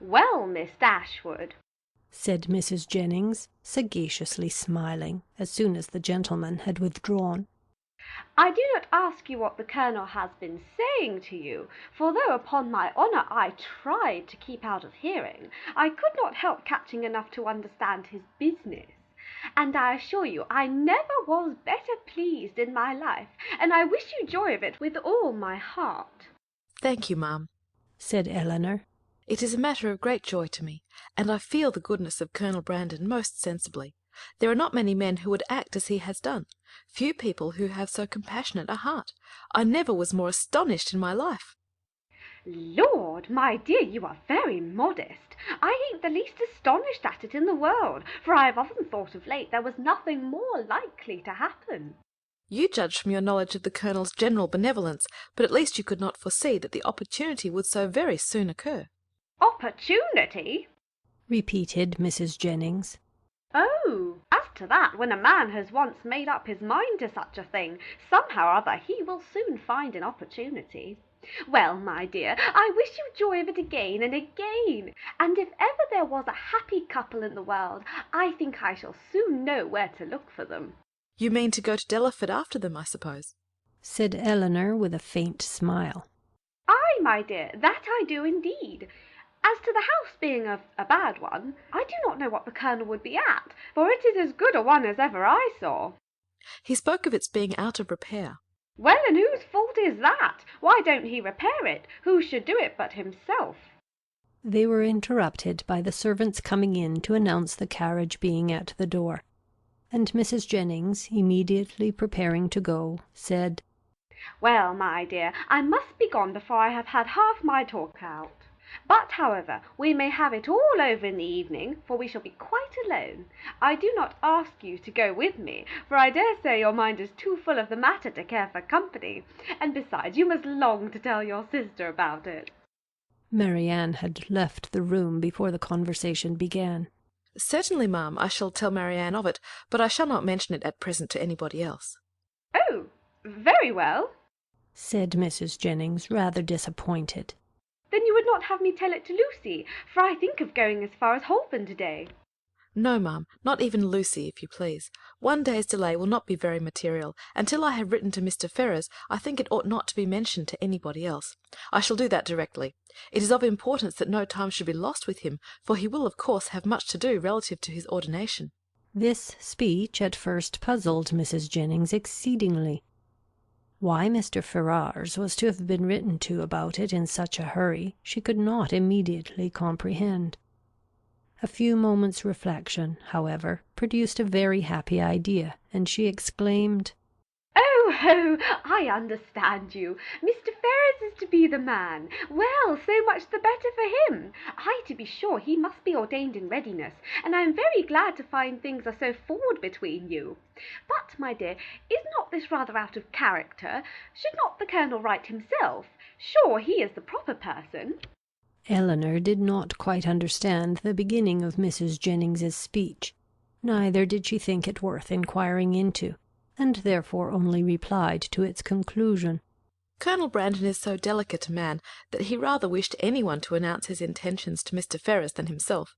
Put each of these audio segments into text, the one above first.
"Well, Miss Dashwood," said Mrs. Jennings, sagaciously smiling, as soon as the gentleman had withdrawn, "I do not ask you what the Colonel has been saying to you, for though upon my honour I tried to keep out of hearing, I could not help catching enough to understand his business. And I assure you I never was better pleased in my life, and I wish you joy of it with all my heart." "Thank you, ma'am," said Eleanor. "it is a matter of great joy to me, and I feel the goodness of Colonel Brandon most sensibly. There are not many men who would act as he has done, few people who have so compassionate a heart. I never was more astonished in my life." "Lord, my dear, you are very modest. I ain't the least astonished at it in the world, for I have often thought of late there was nothing more likely to happen." "You judged from your knowledge of the Colonel's general benevolence, but at least you could not foresee that the opportunity would so very soon occur." "Opportunity?" repeated Mrs. Jennings. "Oh, as to that, when a man has once made up his mind to such a thing, somehow or other he will soon find an opportunity. Well, my dear, I wish you joy of it again and again, and if ever there was a happy couple in the world, I think I shall soon know where to look for them." "You mean to go to Delaford after them, I suppose?" said Eleanor with a faint smile. "Ay, my dear, that I do indeed. As to the house being a bad one, I do not know what the Colonel would be at, for it is as good a one as ever I saw." "He spoke of its being out of repair." "Well, and whose fault is that? Why don't he repair it? Who should do it but himself?" They were interrupted by the servants coming in to announce the carriage being at the door, and Mrs. Jennings, immediately preparing to go, said, "Well, my dear, I must be gone before I have had half my talk out. But, however, we may have it all over in the evening, for we shall be quite alone. I do not ask you to go with me, for I dare say your mind is too full of the matter to care for company, and besides you must long to tell your sister about it." Marianne had left the room before the conversation began. "Certainly, ma'am, I shall tell Marianne of it, but I shall not mention it at present to anybody else." "Oh, very well," said Mrs. Jennings, rather disappointed. "then you would not have me tell it to Lucy, for I think of going as far as Holborn to-day." "No, ma'am, not even Lucy, if you please. One day's delay will not be very material, and till I have written to Mr. Ferrars I think it ought not to be mentioned to anybody else. I shall do that directly. It is of importance that no time should be lost with him, for he will of course have much to do relative to his ordination." This speech at first puzzled Mrs. Jennings exceedingly. Why Mr. Ferrars was to have been written to about it in such a hurry, she could not immediately comprehend. A few moments' reflection, however, produced a very happy idea, and she exclaimed, "Oh, I understand you. Mr. Ferrars is to be the man. Well, so much the better for him. Ay, to be sure, he must be ordained in readiness, and I am very glad to find things are so forward between you. But, my dear, is not this rather out of character? Should not the Colonel write himself? Sure he is the proper person." Eleanor did not quite understand the beginning of Mrs. Jennings's speech, neither did she think it worth inquiring into, and therefore only replied to its conclusion. "Colonel Brandon is so delicate a man that he rather wished anyone to announce his intentions to Mr. Ferrars than himself."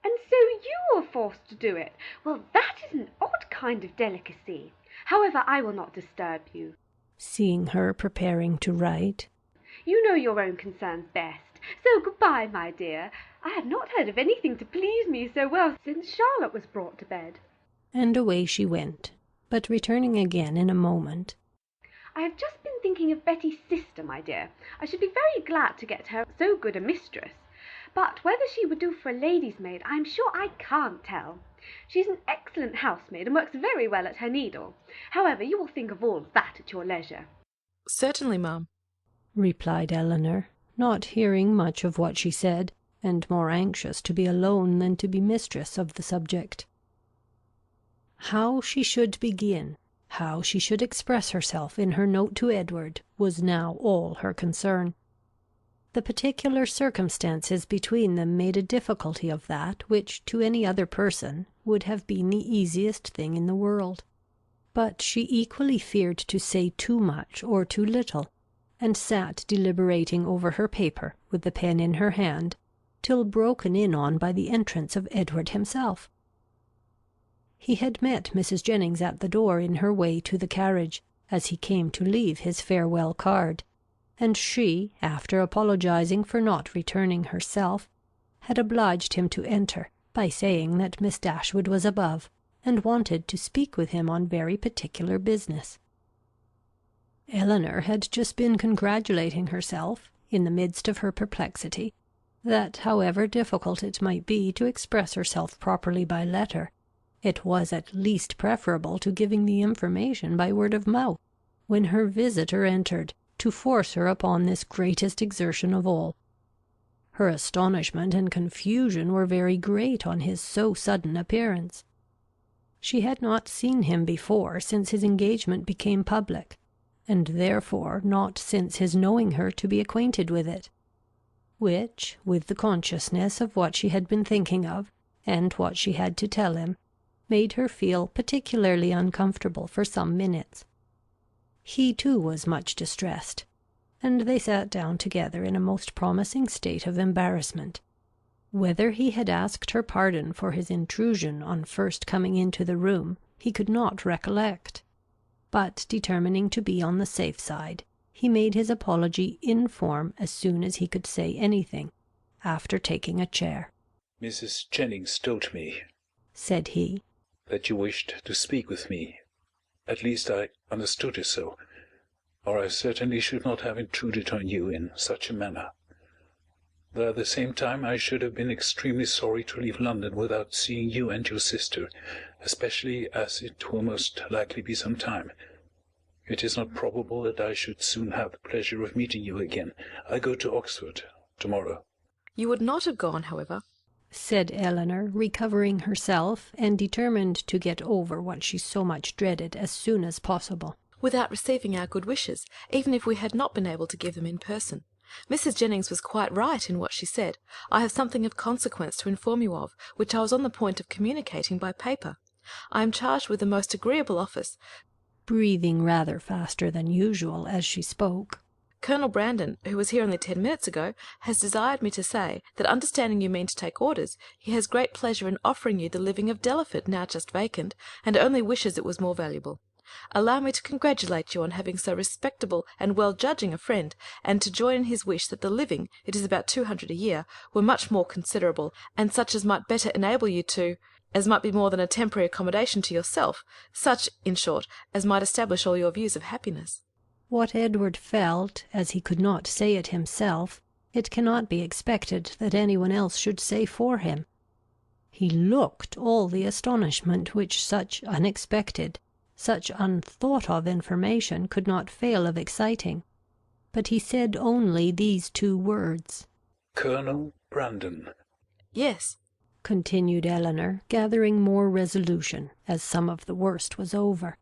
"And so you were forced to do it? Well, that is an odd kind of delicacy. However, I will not disturb you." Seeing her preparing to write, "You know your own concerns best. So good-bye, my dear. I have not heard of anything to please me so well since Charlotte was brought to bed." and away she went, but returning again in a moment. "I have just been thinking of Betty's sister, my dear. I should be very glad to get her so good a mistress. But whether she would do for a lady's maid, I am sure I can't tell. She's an excellent housemaid, and works very well at her needle. However, you will think of all that at your leisure." "Certainly, ma'am," replied Eleanor, not hearing much of what she said, and more anxious to be alone than to be mistress of the subject. How she should begin, how she should express herself in her note to Edward, was now all her concern. The particular circumstances between them made a difficulty of that which to any other person would have been the easiest thing in the world. But she equally feared to say too much or too little, and sat deliberating over her paper with the pen in her hand, till broken in on by the entrance of Edward himself. He had met Mrs. Jennings at the door in her way to the carriage, as he came to leave his farewell card, and she, after apologizing for not returning herself, had obliged him to enter by saying that Miss Dashwood was above, and wanted to speak with him on very particular business. Eleanor had just been congratulating herself, in the midst of her perplexity, that however difficult it might be to express herself properly by letter, it was at least preferable to giving the information by word of mouth, when her visitor entered, to force her upon this greatest exertion of all. Her astonishment and confusion were very great on his so sudden appearance. She had not seen him before since his engagement became public, and therefore not since his knowing her to be acquainted with it, which, with the consciousness of what she had been thinking of, and what she had to tell him, made her feel particularly uncomfortable for some minutes. He too was much distressed, and they sat down together in a most promising state of embarrassment. Whether he had asked her pardon for his intrusion on first coming into the room he could not recollect, but determining to be on the safe side, he made his apology in form as soon as he could say anything, after taking a chair. "Mrs. Jennings told me," said he, "that you wished to speak with me. At least I understood it so, or I certainly should not have intruded on you in such a manner. Though at the same time I should have been extremely sorry to leave London without seeing you and your sister, especially as it will most likely be some time. It is not probable that I should soon have the pleasure of meeting you again. I go to Oxford to-morrow." You would not have gone, however, said Eleanor, recovering herself, and determined to get over what she so much dreaded as soon as possible, without receiving our good wishes, even if we had not been able to give them in person. Mrs. Jennings was quite right in what she said. I have something of consequence to inform you of, which I was on the point of communicating by paper. I am charged with a most agreeable office. Breathing rather faster than usual as she spoke. Colonel Brandon, who was here only 10 minutes ago, has desired me to say that, understanding you mean to take orders, he has great pleasure in offering you the living of Delaford, now just vacant, and only wishes it was more valuable. Allow me to congratulate you on having so respectable and well-judging a friend, and to join in his wish that the living, it is about 200 a year, were much more considerable, and such as might better enable you to, as might be more than a temporary accommodation to yourself, such, in short, as might establish all your views of happiness. What Edward felt, as he could not say it himself, it cannot be expected that any one else should say for him. He looked all the astonishment which such unexpected, such unthought of information could not fail of exciting, but he said only these 2 words. "Colonel Brandon." Yes, continued Eleanor, gathering more resolution, as some of the worst was over.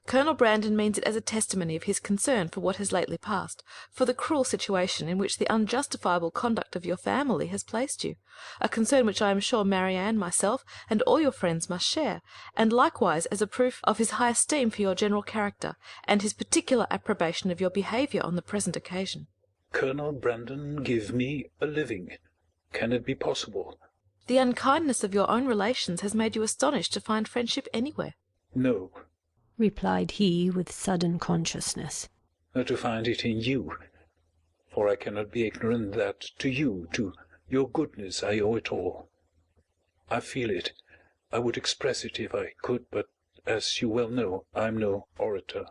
Colonel Brandon means it as a testimony of his concern for what has lately passed, for the cruel situation in which the unjustifiable conduct of your family has placed you, a concern which I am sure Marianne, myself, and all your friends must share, and likewise as a proof of his high esteem for your general character, and his particular approbation of your behaviour on the present occasion. "Colonel Brandon give me a living. Can it be possible?" The unkindness of your own relations has made you astonished to find friendship anywhere. "No, replied he with sudden consciousness. not to find it in you, for I cannot be ignorant that to you, to your goodness, I owe it all. I feel it. I would express it if I could, but as you well know, I am no orator."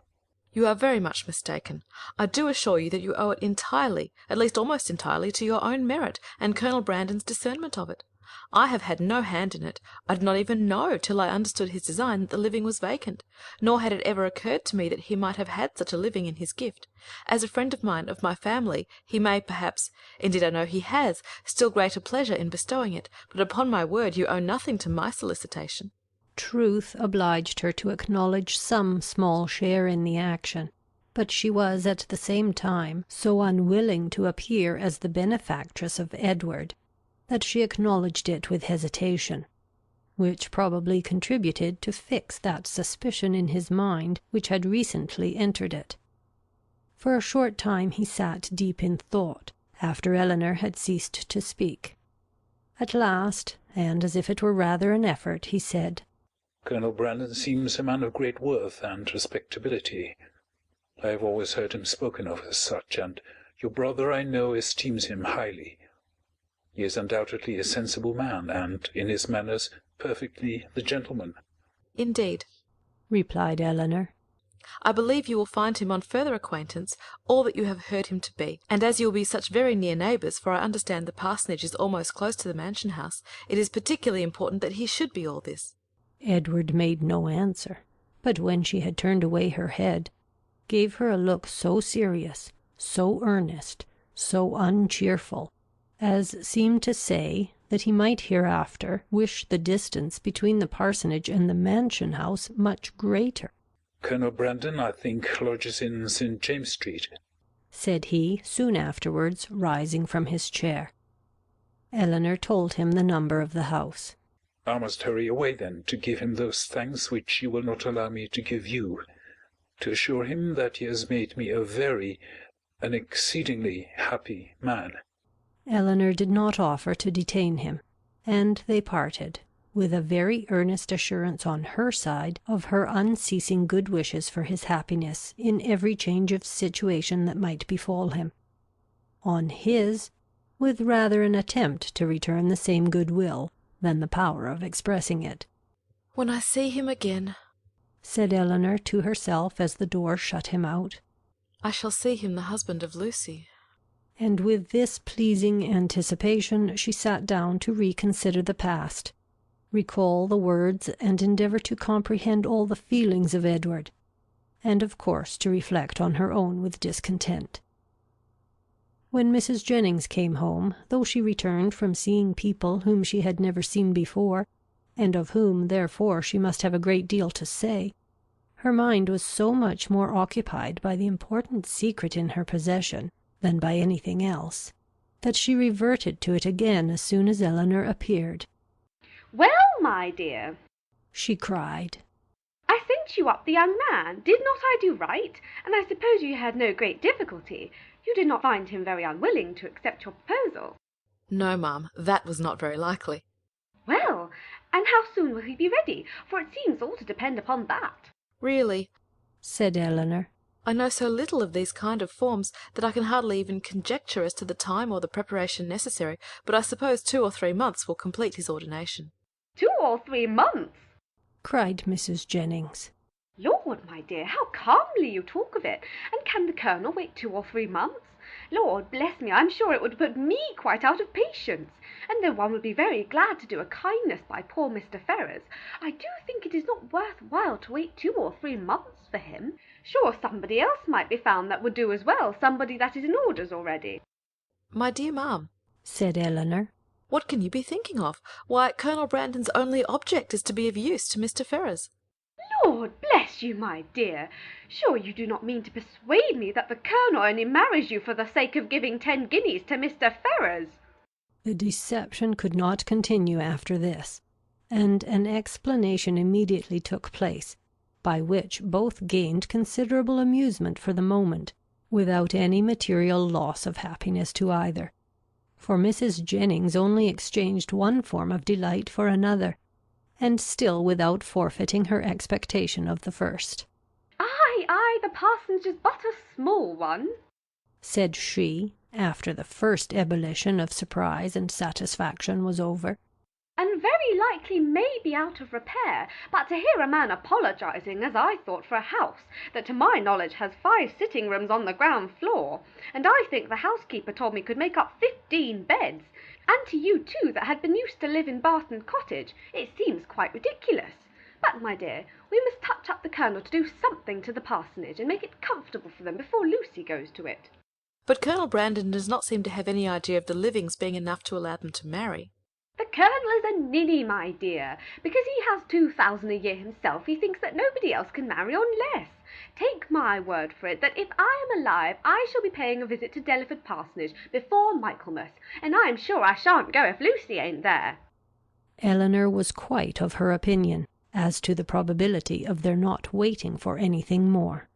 You are very much mistaken. I do assure you that you owe it entirely, at least almost entirely, to your own merit, and Colonel Brandon's discernment of it. I have had no hand in it. I did not even know, till I understood his design, that the living was vacant, nor had it ever occurred to me that he might have had such a living in his gift. As a friend of mine, of my family, he may, perhaps, indeed I know he has, still greater pleasure in bestowing it, but upon my word you owe nothing to my solicitation. Truth obliged her to acknowledge some small share in the action, but she was at the same time so unwilling to appear as the benefactress of Edward, that she acknowledged it with hesitation, which probably contributed to fix that suspicion in his mind which had recently entered it. For a short time he sat deep in thought, after Eleanor had ceased to speak. At last, and as if it were rather an effort, he said, "Colonel Brandon seems a man of great worth and respectability. I have always heard him spoken of as such, and your brother, I know, esteems him highly. He is undoubtedly a sensible man, and in his manners perfectly the gentleman." "Indeed," replied Eleanor. "I believe you will find him on further acquaintance all that you have heard him to be, and as you will be such very near neighbours, for I understand the parsonage is almost close to the mansion house, it is particularly important that he should be all this." Edward made no answer, but when she had turned away her head, gave her a look so serious, so earnest, so uncheerful, as seemed to say that he might hereafter wish the distance between the parsonage and the mansion house much greater. "Colonel Brandon, I think, lodges in St. James Street," said he, soon afterwards, rising from his chair. Eleanor told him the number of the house. "I must hurry away, then, to give him those thanks which you will not allow me to give you, to assure him that he has made me an exceedingly happy man." Eleanor did not offer to detain him, and they parted, with a very earnest assurance on her side of her unceasing good wishes for his happiness in every change of situation that might befall him; on his, with rather an attempt to return the same goodwill than the power of expressing it. "When I see him again," said Eleanor to herself as the door shut him out, "I shall see him the husband of Lucy." and with this pleasing anticipation she sat down to reconsider the past, recall the words and endeavour to comprehend all the feelings of Edward, and of course to reflect on her own with discontent. When Mrs. Jennings came home, though she returned from seeing people whom she had never seen before, and of whom therefore she must have a great deal to say, her mind was so much more occupied by the important secret in her possession than by anything else, that she reverted to it again as soon as Eleanor appeared. "Well, my dear," she cried, "I sent you up the young man. Did not I do right? And I suppose you had no great difficulty. You did not find him very unwilling to accept your proposal?" "No, ma'am, that was not very likely." "Well, and how soon will he be ready? For it seems all to depend upon that." "Really," said Eleanor, "I know so little of these kind of forms that I can hardly even conjecture as to the time or the preparation necessary, but I suppose 2 or 3 months will complete his ordination." 2 or 3 months! cried Mrs. Jennings. Lord, my dear, how calmly you talk of it! And can the Colonel wait 2 or 3 months? Lord bless me, I'm sure it would put me quite out of patience. And though one would be very glad to do a kindness by poor Mr. Ferrars, I do think it is not worth while to wait 2 or 3 months for him. Sure somebody else might be found that would do as well, somebody that is in orders already." "My dear ma'am," said Eleanor, "what can you be thinking of? Why, Colonel Brandon's only object is to be of use to Mr. Ferrars." "Lord bless you, my dear! Sure you do not mean to persuade me that the Colonel only marries you for the sake of giving 10 guineas to Mr. Ferrars?" The deception could not continue after this, and an explanation immediately took place, by which both gained considerable amusement for the moment, without any material loss of happiness to either; for Mrs. Jennings only exchanged one form of delight for another, and still without forfeiting her expectation of the first. "Ay, ay, the parsonage is but a small one," said she, after the first ebullition of surprise and satisfaction was over, "and very likely may be out of repair, but to hear a man apologizing, as I thought, for a house that to my knowledge has 5 sitting rooms on the ground floor, and I think the housekeeper told me could make up 15 beds, and to you too that had been used to live in Barton Cottage, it seems quite ridiculous. But, my dear, we must touch up the Colonel to do something to the parsonage, and make it comfortable for them before Lucy goes to it." "But Colonel Brandon does not seem to have any idea of the livings being enough to allow them to marry." "The Colonel is a ninny, my dear. Because he has 2,000 a year himself, he thinks that nobody else can marry on less. Take my word for it that if I am alive I shall be paying a visit to Delaford Parsonage before Michaelmas, and I am sure I shan't go if Lucy ain't there." Eleanor was quite of her opinion as to the probability of their not waiting for anything more.